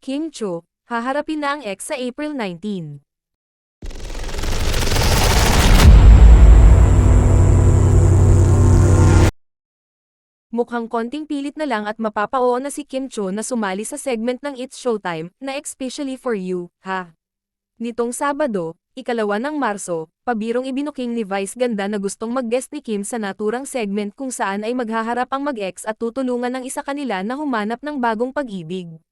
Kim Cho, haharapin na ang ex sa April 19. Mukhang konting pilit na lang at mapapao na si Kim Cho na sumali sa segment ng It's Showtime, na Especially for You, ha? Nitong Sabado, ikalawa ng Marso, pabirong ibinuking ni Vice Ganda na gustong mag-guest ni Kim sa naturang segment kung saan ay maghaharap ang mag-ex at tutulungan ng isa kanila na humanap ng bagong pag-ibig.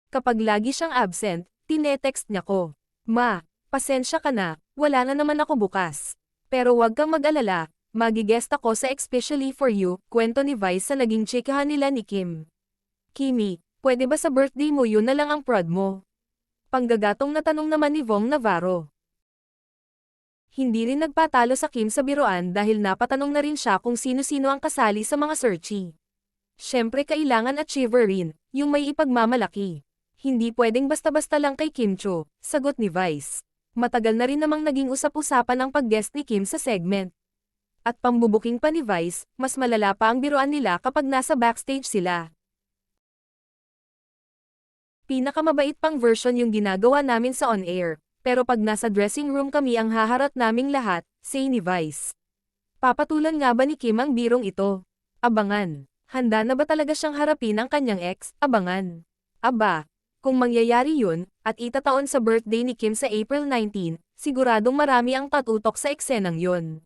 Kapag lagi siyang absent, tinetext niya ko, "Ma, pasensya ka na, wala na naman ako bukas. Pero wag kang mag-alala, magi-guest ako sa Especially for You," kwento ni Vice sa naging chikahan nila ni Kim. "Kimi, pwede ba sa birthday mo yun na lang ang prod mo?" Panggagatong na tanong naman ni Vong Navarro. Hindi rin nagpatalo sa Kim sa biruan dahil napatanong na rin siya kung sino-sino ang kasali sa mga searchy. Siyempre kailangan achiever rin, yung may ipagmamalaki. Hindi pwedeng basta-basta lang kay Kim Cho, sagot ni Vice. Matagal na rin namang naging usap-usapan ang pag-guest ni Kim sa segment. At pambubuking pa ni Vice, mas malala pa ang biruan nila kapag nasa backstage sila. Pinakamabait pang version yung ginagawa namin sa on-air, pero pag nasa dressing room kami ang haharap naming lahat, say ni Vice. Papatulan nga ba ni Kim ang birong ito? Abangan. Handa na ba talaga siyang harapin ang kanyang ex? Abangan. Aba, kung mangyayari yun, at itataon sa birthday ni Kim sa April 19, siguradong marami ang tatutok sa eksenang yun.